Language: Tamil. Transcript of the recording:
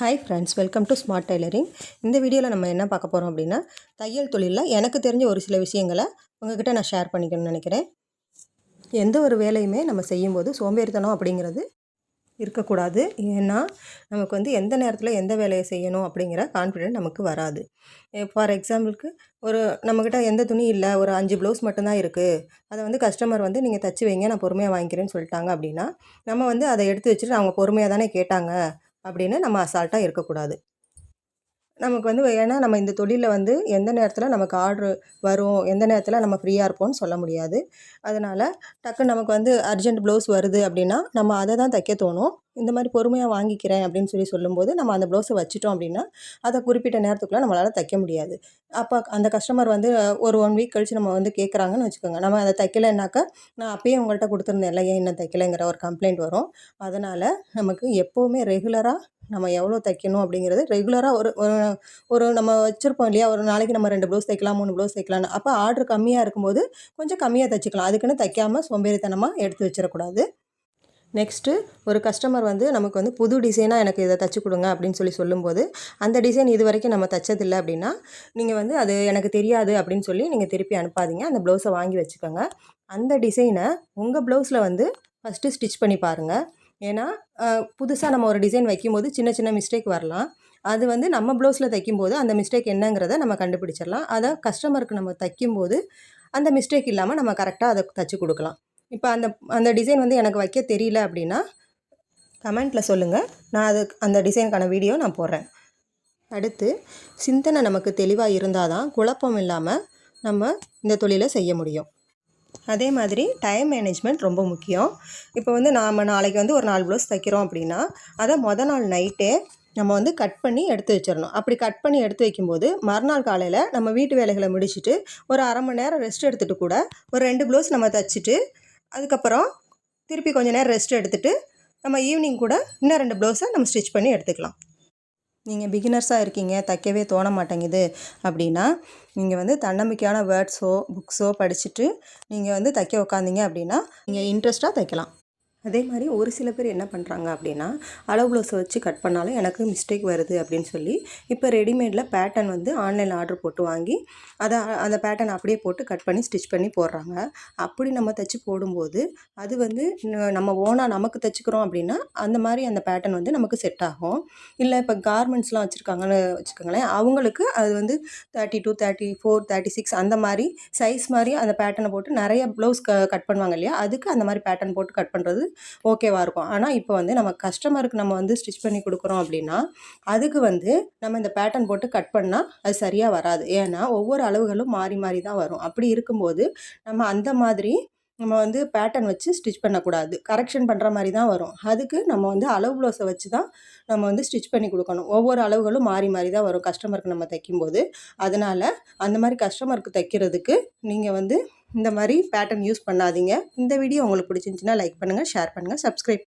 Hi friends, welcome to smart tailoring. இந்த வீடியோவில் நம்ம என்ன பார்க்க போகிறோம் அப்படின்னா, தையல் தொழிலில் எனக்கு தெரிஞ்ச ஒரு சில விஷயங்களை உங்ககிட்ட நான் ஷேர் பண்ணிக்கணும்னு நினைக்கிறேன். எந்த ஒரு வேலையுமே நம்ம செய்யும்போது சோம்பேறித்தனம் அப்படிங்கிறது இருக்கக்கூடாது. ஏன்னா நமக்கு எந்த நேரத்தில் எந்த வேலையை செய்யணும் அப்படிங்கிற கான்ஃபிடென்ட் நமக்கு வராது. ஃபார் எக்ஸாம்பிளுக்கு ஒரு நம்மக்கிட்ட எந்த துணி இல்லை, ஒரு 5 ப்ளவுஸ் மட்டும்தான் இருக்குது. அதை கஸ்டமர் நீங்கள் தச்சு வைங்க, நான் பொறுமையாக வாங்கிக்கிறேன்னு சொல்லிட்டாங்க அப்படின்னா, நம்ம அதை எடுத்து வச்சுட்டு அவங்க பொறுமையாக தானே கேட்டாங்க அப்படின்னு நம்ம அசால்ட்டாக இருக்கக்கூடாது. நமக்கு ஏன்னா நம்ம இந்த தொழிலில் எந்த நேரத்தில் நமக்கு ஆர்ட்ரு வரும், எந்த நேரத்தில் நம்ம ஃப்ரீயாக இருப்போம்னு சொல்ல முடியாது. அதனால் டக்குன்னு நமக்கு அர்ஜென்ட் ப்ளவுஸ் வருது அப்படின்னா நம்ம அதை தான் தைக்க தோணும். இந்த மாதிரி பொறுமையாக வாங்கிக்கிறேன் அப்படின்னு சொல்லும்போது நம்ம அந்த ப்ளவுஸை வச்சுட்டோம் அப்படின்னா அதை குறிப்பிட்ட நேரத்துக்குள்ளே நம்மளால் தைக்க முடியாது. அப்போ அந்த கஸ்டமர் ஒரு 1 வீக் கழித்து நம்ம கேட்குறாங்கன்னு வச்சுக்கோங்க. நம்ம அதை தைக்கலைன்னாக்கா நான் அப்பயே உங்கள்கிட்ட கொடுத்துருந்தேன்ல, ஏன் இன்னும் தைக்கலைங்கிற ஒரு கம்ப்ளைண்ட் வரும். அதனால் நமக்கு எப்போவுமே ரெகுலராக நம்ம எவ்வளோ தைக்கணும் அப்படிங்கிறது ரெகுலராக ஒரு ஒரு ஒரு நம்ம வச்சுருப்போம் இல்லையா, ஒரு நாளைக்கு நம்ம 2 ப்ளவுஸ் தைக்கலாம், 3 ப்ளவுஸ் தைக்கலான்னு. அப்போ ஆர்டர் கம்மியாக இருக்கும்போது கொஞ்சம் கம்மியாக தைச்சிக்கலாம். அதுக்குன்னு தைக்காமல் சோம்பேறித்தனமாக எடுத்து வச்சிடக்கூடாது. நெக்ஸ்ட்டு ஒரு கஸ்டமர் நமக்கு புது டிசைனாக எனக்கு இதை தைச்சி கொடுங்க அப்படின்னு சொல்லும்போது, அந்த டிசைன் இது வரைக்கும் நம்ம தைச்சதில்லை அப்படின்னா நீங்கள் அது எனக்கு தெரியாது அப்படின்னு சொல்லி நீங்கள் திருப்பி அனுப்பாதீங்க. அந்த ப்ளவுஸை வாங்கி வச்சுக்கோங்க. அந்த டிசைனை உங்கள் ப்ளவுஸில் ஃபஸ்ட்டு ஸ்டிச் பண்ணி பாருங்கள். ஏன்னா புதுசாக நம்ம ஒரு டிசைன் வைக்கும்போது சின்ன சின்ன மிஸ்டேக் வரலாம். அது நம்ம ப்ளவுஸில் தைக்கும்போது அந்த மிஸ்டேக் என்னங்கிறத நம்ம கண்டுபிடிச்சிடலாம். அதை கஸ்டமருக்கு நம்ம தைக்கும்போது அந்த மிஸ்டேக் இல்லாமல் நம்ம கரெக்டாக அதை தைச்சி கொடுக்கலாம். இப்போ அந்த டிசைன் எனக்கு வைக்க தெரியல அப்படின்னா கமெண்ட்டில் சொல்லுங்கள். நான் அந்த டிசைனுக்கான வீடியோ நான் போடுறேன். அடுத்து சிந்தனை நமக்கு தெளிவாக இருந்தால் தான் குழப்பம் இல்லாமல் நம்ம இந்த தொழிலை செய்ய முடியும். அதே மாதிரி டைம் மேனேஜ்மெண்ட் ரொம்ப முக்கியம். இப்போ நாம் நாளைக்கு ஒரு 4 ப்ளவுஸ் தைக்கிறோம் அப்படின்னா அதை நாள் நைட்டே நம்ம கட் பண்ணி எடுத்து வச்சிடணும். அப்படி கட் பண்ணி எடுத்து வைக்கும்போது மறுநாள் காலையில் நம்ம வீட்டு வேலைகளை முடிச்சுட்டு ஒரு அரை மணி நேரம் ரெஸ்ட் எடுத்துகிட்டு கூட ஒரு 2 ப்ளவுஸ் நம்ம தைச்சிட்டு அதுக்கப்புறம் திருப்பி கொஞ்சம் நேரம் ரெஸ்ட் எடுத்துகிட்டு நம்ம ஈவினிங் கூட இன்னும் 2 ப்ளவுஸை நம்ம ஸ்டிச் பண்ணி எடுத்துக்கலாம். நீங்கள் பிகினர்ஸாக இருக்கீங்க, தைக்கவே தோண மாட்டேங்குது அப்படின்னா நீங்கள் தன்னம்பிக்கையான வேர்ட்ஸோ புக்ஸோ படிச்சுட்டு நீங்கள் தைக்க உட்காந்தீங்க அப்படின்னா நீங்கள் இன்ட்ரெஸ்ட்டாக தைக்கலாம். அதே மாதிரி ஒரு சில பேர் என்ன பண்ணுறாங்க அப்படின்னா, அளவு ப்ளவுஸை வச்சு கட் பண்ணாலும் எனக்கு மிஸ்டேக் வருது அப்படின்னு சொல்லி இப்போ ரெடிமேடில் பேட்டர்ன் ஆன்லைனில் ஆர்டர் போட்டு வாங்கி அந்த பேட்டர்ன் அப்படியே போட்டு கட் பண்ணி ஸ்டிச் பண்ணி போடுறாங்க. அப்படி நம்ம தைச்சி போடும்போது அது நம்ம ஓனாக நமக்கு தைச்சிக்கிறோம் அப்படின்னா அந்த மாதிரி அந்த பேட்டர்ன் நமக்கு செட் ஆகும். இல்லை இப்போ கார்மெண்ட்ஸ்லாம் வச்சுருக்காங்கன்னு வச்சுக்கோங்களேன், அவங்களுக்கு அது 32, 34, 36 அந்த மாதிரி சைஸ் மாதிரி அந்த பேட்டர்னை போட்டு நிறைய ப்ளவுஸ் கட் பண்ணுவாங்க இல்லையா, அதுக்கு அந்த மாதிரி பேட்டர்ன் போட்டு கட் பண்ணுறது ஓகேவா இருக்கும். ஆனால் இப்போ நம்ம கஸ்டமருக்கு நம்ம ஸ்டிச் பண்ணி கொடுக்குறோம் அப்படின்னா அதுக்கு நம்ம இந்த பேட்டர்ன் போட்டு கட் பண்ணால் அது சரியாக வராது. ஏன்னா ஒவ்வொரு அளவுகளும் மாறி மாறி தான் வரும். அப்படி இருக்கும்போது நம்ம அந்த மாதிரி நம்ம பேட்டர்ன் வச்சு ஸ்டிச் பண்ணக்கூடாது. கரெக்ஷன் பண்ணுற மாதிரி தான் வரும். அதுக்கு நம்ம அளவு ப்ளவுஸை வச்சு தான் நம்ம ஸ்டிச் பண்ணி கொடுக்கணும். ஒவ்வொரு அளவுகளும் மாறி மாறி தான் வரும் கஸ்டமருக்கு நம்ம தைக்கும்போது. அதனால் அந்த மாதிரி கஸ்டமருக்கு தைக்கிறதுக்கு நீங்கள் இந்த மாதிரி பேட்டர்ன் யூஸ் பண்ணாதீங்க. இந்த வீடியோ உங்களுக்கு பிடிச்சிருந்துச்சின்னா லைக் பண்ணுங்கள், ஷேர் பண்ணுங்கள், சப்ஸ்கிரைப்